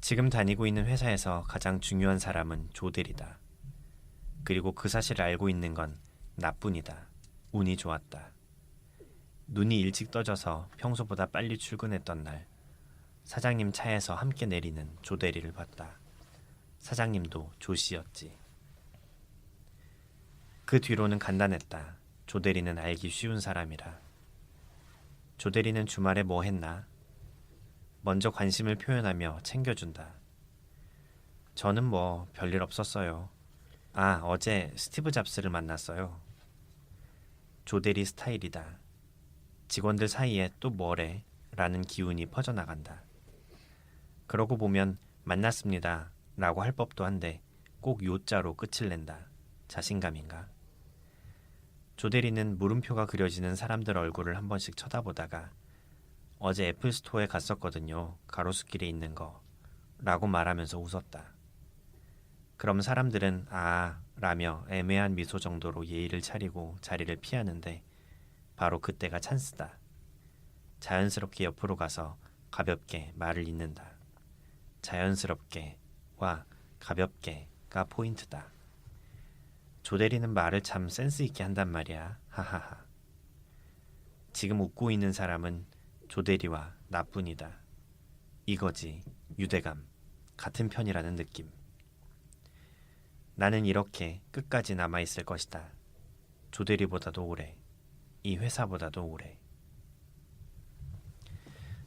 지금 다니고 있는 회사에서 가장 중요한 사람은 조델이다. 그리고 그 사실을 알고 있는 건 나뿐이다. 운이 좋았다. 눈이 일찍 떠져서 평소보다 빨리 출근했던 날 사장님 차에서 함께 내리는 조대리를 봤다. 사장님도 조씨였지. 그 뒤로는 간단했다. 조대리는 알기 쉬운 사람이라. 조대리는 주말에 뭐 했나? 먼저 관심을 표현하며 챙겨준다. 저는 뭐 별일 없었어요. 아, 어제 스티브 잡스를 만났어요. 조대리 스타일이다. 직원들 사이에 또 뭐래? 라는 기운이 퍼져나간다. 그러고 보면 만났습니다 라고 할 법도 한데 꼭 요자로 끝을 낸다. 자신감인가? 조대리는 물음표가 그려지는 사람들 얼굴을 한 번씩 쳐다보다가 어제 애플스토어에 갔었거든요. 가로수길에 있는 거. 라고 말하면서 웃었다. 그럼 사람들은 아 라며 애매한 미소 정도로 예의를 차리고 자리를 피하는데 바로 그때가 찬스다. 자연스럽게 옆으로 가서 가볍게 말을 잇는다. 자연스럽게와 가볍게가 포인트다. 조대리는 말을 참 센스 있게 한단 말이야. 하하하. 지금 웃고 있는 사람은 조대리와 나뿐이다. 이거지. 유대감. 같은 편이라는 느낌. 나는 이렇게 끝까지 남아있을 것이다. 조대리보다도 오래. 이 회사보다도 오래.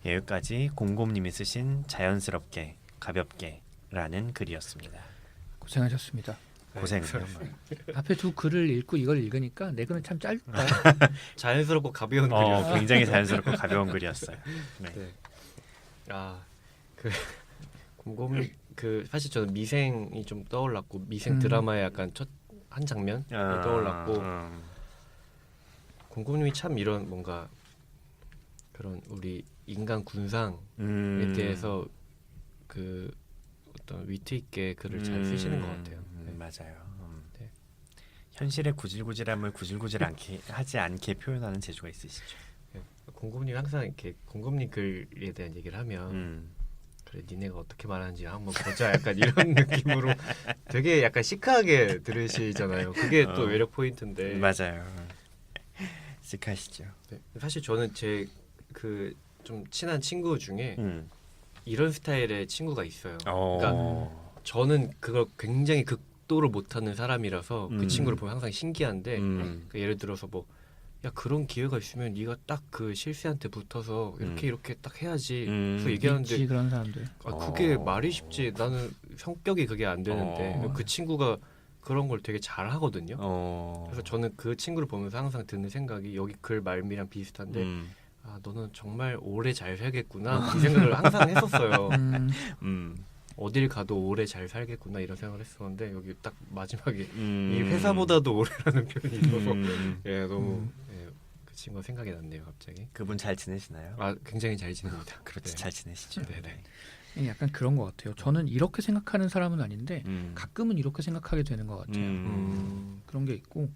여기까지 곰곰님이 쓰신 자연스럽게 가볍게라는 글이었습니다. 고생하셨습니다. 고생해요. 앞에 두 글을 읽고 이걸 읽으니까 내 글은 참 짧다. 자연스럽고 가벼운 글이었어요. 굉장히 자연스럽고 가벼운 글이었어요. 네. 네. 그 곰곰이 사실 저는 미생이 좀 떠올랐고 미생 드라마의 약간 첫 한 장면이 떠올랐고 곰곰님이 참 이런 뭔가 그런 우리 인간 군상에 대해서 그 어떤 위트 있게 글을 잘 쓰시는 것 같아요. 네. 맞아요. 네. 현실의 구질구질함을 구질구질 않게 하지 않게 표현하는 재주가 있으시죠. 곰곰님 항상 이렇게 곰곰님 글에 대한 얘기를 하면 그래 니네가 어떻게 말하는지 한번 보자 약간 이런 느낌으로 되게 약간 시크하게 들으시잖아요. 그게 또 매력 포인트인데. 맞아요. 시크하시죠. 네. 사실 저는 제 그 좀 친한 친구 중에 이런 스타일의 친구가 있어요. 그러니까 저는 그걸 굉장히 극도로 못하는 사람이라서 그 친구를 보면 항상 신기한데 그러니까 예를 들어서 뭐 야 그런 기회가 있으면 네가 딱 그 실세한테 붙어서 이렇게 딱 해야지. 그래서 얘기하는데 있지, 그런 사람들. 그게 말이 쉽지. 나는 성격이 그게 안 되는데 그 친구가 그런 걸 되게 잘 하거든요. 그래서 저는 그 친구를 보면서 항상 드는 생각이 여기 글 말미랑 비슷한데 너는 정말 오래 잘 살겠구나 이 생각을 항상 했었어요. 어딜 가도 오래 잘 살겠구나 이런 생각을 했었는데 여기 딱 마지막에 이 회사보다도 오래라는 표현이 있어서 예, 너무 그 친구가 생각이 났네요 갑자기. 그분 잘 지내시나요? 굉장히 잘 지냅니다. 그렇지 네. 잘 지내시죠. 네네. 약간 그런 것 같아요. 저는 이렇게 생각하는 사람은 아닌데 가끔은 이렇게 생각하게 되는 것 같아요. 그런 게 있고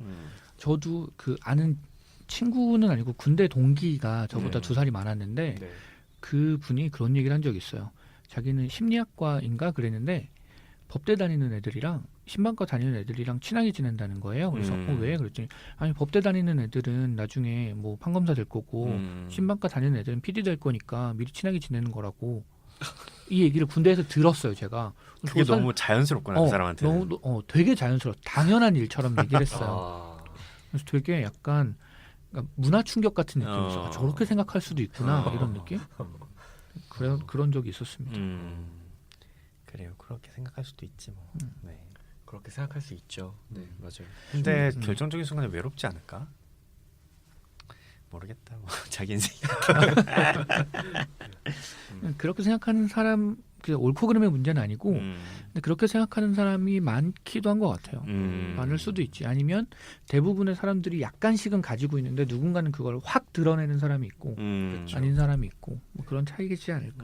저도 그 아는 친구는 아니고 군대 동기가 저보다 2살이 많았는데 네. 그 분이 그런 얘기를 한 적이 있어요. 자기는 심리학과인가 그랬는데 법대 다니는 애들이랑 신방과 다니는 애들이랑 친하게 지낸다는 거예요. 그래서 왜? 그랬더니 아니 법대 다니는 애들은 나중에 뭐 판검사 될 거고 신방과 다니는 애들은 PD 될 거니까 미리 친하게 지내는 거라고 이 얘기를 군대에서 들었어요. 제가. 그게 너무 자연스럽구나 그 사람한테는. 되게 자연스러워. 당연한 일처럼 얘기를 했어요. 그래서 되게 약간 그러니까 문화 충격 같은 느낌이었어요. 저렇게 생각할 수도 있구나 이런 느낌. 그런 적이 있었습니다. 그래요. 그렇게 생각할 수도 있지 뭐. 네. 그렇게 생각할 수 있죠. 네 맞아요. 근데 결정적인 순간에 외롭지 않을까? 모르겠다. 뭐. 자기 인생. 그렇게 생각하는 사람 옳고 그름의 문제는 아니고 근데 그렇게 생각하는 사람이 많기도 한 것 같아요. 많을 수도 있지. 아니면 대부분의 사람들이 약간씩은 가지고 있는데 누군가는 그걸 확 드러내는 사람이 있고 아닌 사람이 있고 뭐 그런 차이겠지 않을까.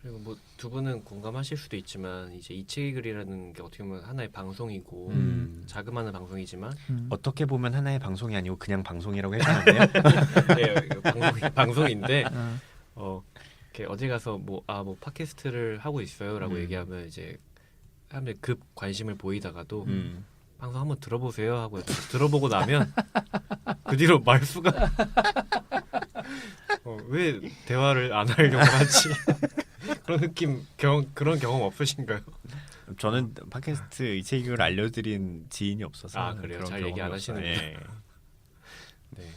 그리고 뭐 두 분은 공감하실 수도 있지만 이제 이치기 글이라는 게 어떻게 보면 하나의 방송이고 자그마한 방송이지만 어떻게 보면 하나의 방송이 아니고 그냥 방송이라고 해주는데요. 네, 방송인데 이렇게 어디 가서 뭐 팟캐스트를 하고 있어요라고 얘기하면 이제 사람들이 급 관심을 보이다가도 방송 한번 들어보세요 하고 들어보고 나면 그 뒤로 말수가 왜 대화를 안 하려고 하지? 그런 느낌 그런 경험 없으신가요? 저는 팟캐스트 이체기를 알려드린 지인이 없어서 그래요? 잘 얘기 안 하시는구나. 네. 네.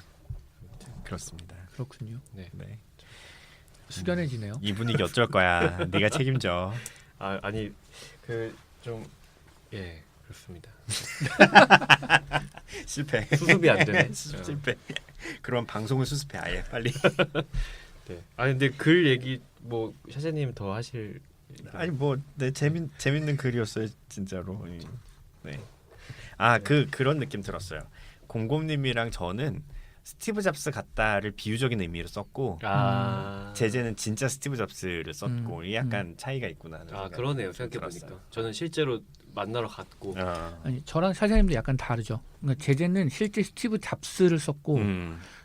그렇습니다. 그렇군요. 네. 숙연해지네요. 이 분위기 어쩔 거야. 네가 책임져. 아니 그렇습니다. 실패. 수습이 안 되네. 실패. 그럼 방송을 수습해 아예 빨리. 네. 근데 글 얘기 뭐 샤샤님 더 하실. 아니 재밌는 글이었어요 진짜로. 네. 그런 느낌 들었어요. 곰곰님이랑 저는 스티브 잡스 같다를 비유적인 의미로 썼고 제재는 진짜 스티브 잡스를 썼고 약간 차이가 있구나. 그러네요. 생각해 보니까 저는 실제로 만나러 갔고. 아니 저랑 샤샤님도 약간 다르죠. 그러니까 제재는 실제 스티브 잡스를 썼고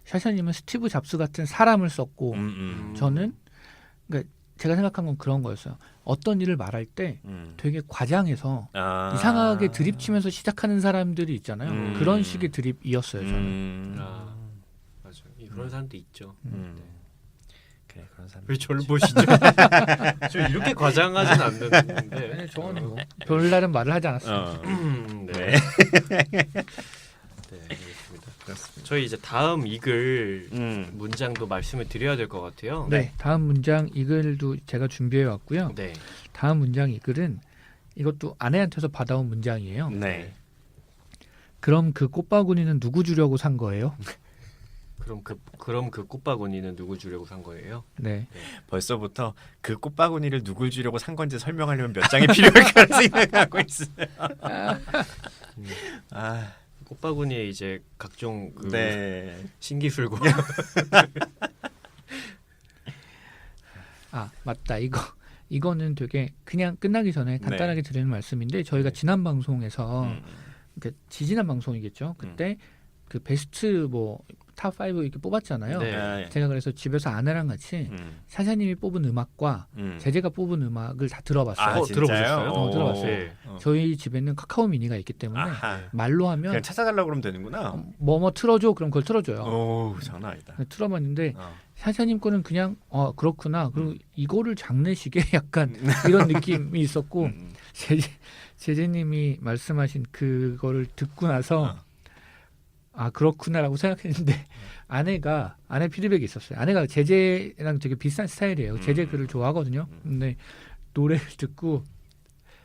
샤샤님은 스티브 잡스 같은 사람을 썼고 저는 그러니까 제가 생각한 건 그런 거였어요. 어떤 일을 말할 때 되게 과장해서 이상하게 드립치면서 시작하는 사람들이 있잖아요. 그런 식의 드립이었어요. 저는. 맞아요. 그런 사람도 있죠. 네. 그래 그런 사람. 왜 저를 보시죠? 저 이렇게 과장하진 않는데. 아니, 저는 뭐 별다른 말을 하지 않았어요. 네. 네, 알겠습니다. 그렇습니다. 저희 이제 다음 이글 음. 문장도 말씀을 드려야 될 것 같아요. 네. 다음 문장 이글도 제가 준비해 왔고요. 네. 다음 문장 이글은 이것도 아내한테서 받아온 문장이에요. 네. 그럼 그 꽃바구니는 누구 주려고 산 거예요? 그럼 그 꽃바구니는 누구 주려고 산 거예요? 네. 벌써부터 그 꽃바구니를 누굴 주려고 산 건지 설명하려면 몇 장이 필요할까 생각하고 있어요. 아, 꽃바구니에 이제 각종 그 네. 신기술고 아 맞다 이거는 되게 그냥 끝나기 전에 간단하게 드리는 말씀인데 저희가 지난 방송에서 그 지지난 방송이겠죠. 그때 그 베스트 뭐 탑 5 이렇게 뽑았잖아요. 네. 아, 제가 그래서 집에서 아내랑 같이 사샤님이 뽑은 음악과 제재가 뽑은 음악을 다 들어봤어요. 아, 진짜요? 들어보셨어요? 들어봤어요. 네. 저희 집에는 카카오 미니가 있기 때문에 아하. 말로 하면 그냥 찾아달라고 그러면 되는구나. 뭐뭐 틀어줘 그럼 그걸 틀어줘요. 오, 장난 아니다. 틀어봤는데 어. 사샤님 거는 그냥 그렇구나. 그리고 이거를 장례식에 약간 이런 느낌이 있었고 제재님이 말씀하신 그거를 듣고 나서 아 그렇구나라고 생각했는데 아내 피드백이 있었어요. 아내가 제재랑 되게 비슷한 스타일이에요. 제재 글을 좋아하거든요. 근데 노래를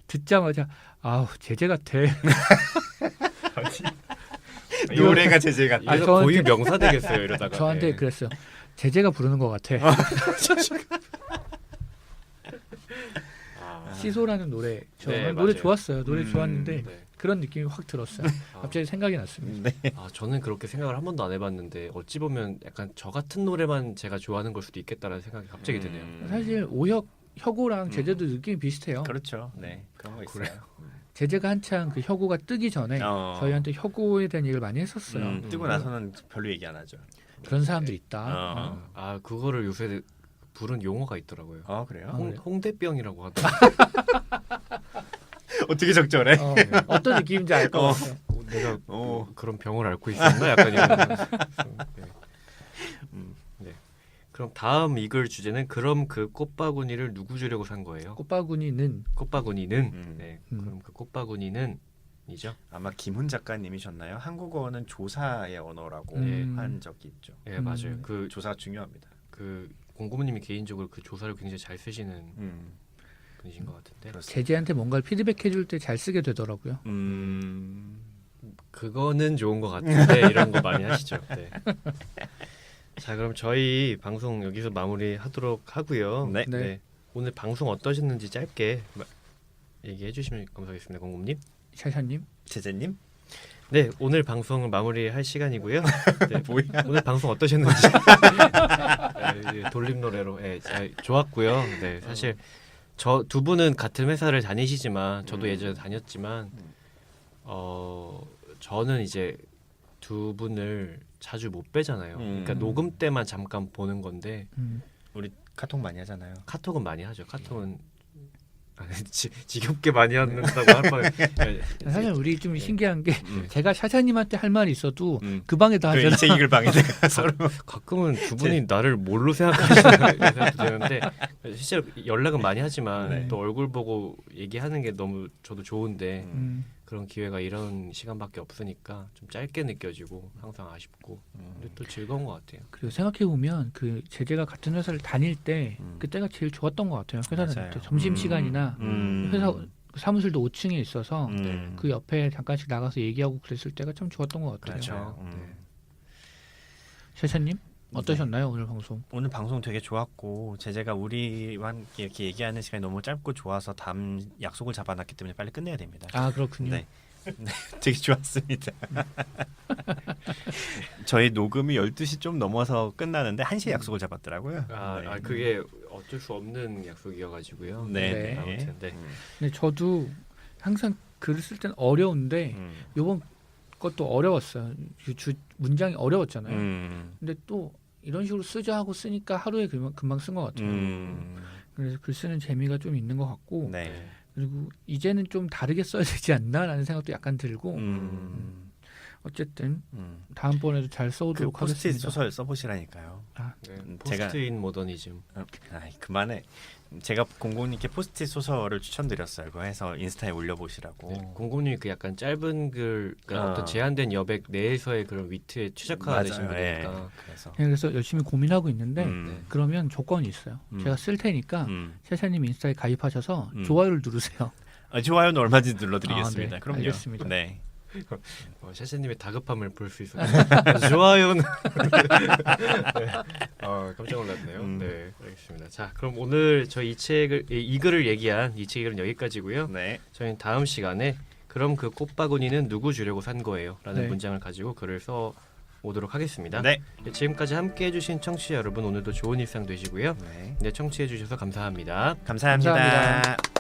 듣자마자 아우 제재 같아. 노래가 제재 같다. 이래서 저한테- 고유 명사 되겠어요 이러다가. 저한테 네. 그랬어요. 제재가 부르는 것 같아. 아, 시소라는 노래 네, 노래 맞아요. 좋았어요. 노래 좋았는데 네. 그런 느낌이 확 들었어요. 아. 갑자기 생각이 났습니다. 네. 아, 저는 그렇게 생각을 한 번도 안 해봤는데 어찌 보면 약간 저 같은 노래만 제가 좋아하는 걸 수도 있겠다라는 생각이 갑자기 드네요. 사실 혁오랑 제재도 느낌이 비슷해요. 그렇죠. 네. 그런 거 있어요. 그래요? 제재가 한창 그 혁오가 뜨기 전에 저희한테 혁오에 대한 얘기를 많이 했었어요. 뜨고 나서는 별로 얘기 안 하죠. 그런 사람들 있다. 아, 그거를 요새 부른 용어가 있더라고요. 아, 그래요? 그래요? 홍대병이라고 하더라고요. 어떻게 적절해? 어떤 느낌인지 알 것 같아요. 내가 어. 그런 병을 앓고 있었나? 약간 이런. 네. 네. 그럼 다음 이글 주제는 그럼 그 꽃바구니를 누구 주려고 산 거예요? 꽃바구니는 꽃바구니는 네. 그럼 그 꽃바구니는 이죠. 아마 김훈 작가님이셨나요? 한국어는 조사의 언어라고 한 적이 있죠. 네, 맞아요. 그 조사가 중요합니다. 공구모님이 개인적으로 그 조사를 굉장히 잘 쓰시는 분이신 것 같은데. 그렇습니다. 제재한테 뭔가를 피드백해 줄 때 잘 쓰게 되더라고요. 그거는 좋은 것 같은데 이런 거 많이 하시죠. 네. 자, 그럼 저희 방송 여기서 마무리하도록 하고요. 네. 오늘 방송 어떠셨는지 짧게 얘기해 주시면 감사하겠습니다, 공구님. 샤샤님. 제재님? 네, 오늘 방송을 마무리할 시간이고요. 네, 뭐야? 오늘 방송 어떠셨는지 네, 돌림 노래로 잘 좋았고요. 네, 사실 저 두 분은 같은 회사를 다니시지만 저도 예전에 다녔지만 저는 이제 두 분을 자주 못 뵈잖아요. 그러니까 녹음 때만 잠깐 보는 건데 우리 카톡 많이 하잖아요. 카톡은 많이 하죠. 카톡은 지겹게 많이 한다고 할 뻔. 사실 우리 좀 신기한 게 제가 샤샤님한테 할 말이 있어도 그 방에 다 그 하잖아. 이책이글 방에다가 서로 가끔은 두 분이 나를 뭘로 생각하시나 생각도 드는데 실제로 연락은 많이 하지만 네. 또 얼굴 보고 얘기하는 게 너무 저도 좋은데 음. 그런 기회가 이런 시간밖에 없으니까 좀 짧게 느껴지고 항상 아쉽고 근데 또 즐거운 것 같아요. 그리고 생각해 보면 그 제재가 같은 회사를 다닐 때 그때가 제일 좋았던 것 같아요. 회사 다닐 맞아요. 때 점심 시간이나 회사 사무실도 5층에 있어서 그 옆에 잠깐씩 나가서 얘기하고 그랬을 때가 참 좋았던 것 같아요. 그렇죠. 샤샤님 어떠셨나요 오늘 방송? 오늘 방송 되게 좋았고 제재가 우리와 함께 이렇게 얘기하는 시간이 너무 짧고 좋아서 다음 약속을 잡아놨기 때문에 빨리 끝내야 됩니다. 아 그렇군요. 네. 되게 좋았습니다. 저희 녹음이 12시 좀 넘어서 끝나는데 1시에 약속을 잡았더라고요. 네. 그게 어쩔 수 없는 약속이어가지고요. 네. 아무튼 네. 근데 저도 항상 글을 쓸 때는 어려운데 이번 것도 어려웠어요. 문장이 어려웠잖아요. 근데 또 이런 식으로 쓰자 하고 쓰니까 하루에 금방 쓴 것 같아요. 그래서 글 쓰는 재미가 좀 있는 것 같고 네. 그리고 이제는 좀 다르게 써야 되지 않나라는 생각도 약간 들고 어쨌든 다음번에도 잘 그 써오도록 포스트잇 하겠습니다. 소설 써보시라니까요. 네, 제가- 포스트잇 모더니즘. 아이 그만해. 제가 공공님께 포스트잇 소설을 추천드렸어요. 그거 해서 인스타에 올려보시라고. 네, 공공님이 그 약간 짧은 글, 그러니까 어떤 제한된 여백 내에서의 그런 위트에 최적화되신 맞아요. 분이니까. 예. 그래서 그래서 열심히 고민하고 있는데 네. 그러면 조건이 있어요. 제가 쓸 테니까 샤샤님 인스타에 가입하셔서 좋아요를 누르세요. 좋아요는 얼마든지 눌러드리겠습니다. 네, 그럼요. 알겠습니다. 네. 샤샤님의 다급함을 볼 수 있어요. 좋아요는. 네. 깜짝 놀랐네요. 네, 알겠습니다. 자, 그럼 오늘 저희 이 글을 얘기한 이 책은 여기까지고요. 네. 저희는 다음 시간에 그럼 그 꽃바구니는 누구 주려고 산 거예요? 라는 네. 문장을 가지고 글을 써 오도록 하겠습니다. 네. 지금까지 함께해 주신 청취자 여러분 오늘도 좋은 일상 되시고요. 네. 네, 청취해 주셔서 감사합니다. 감사합니다. 감사합니다.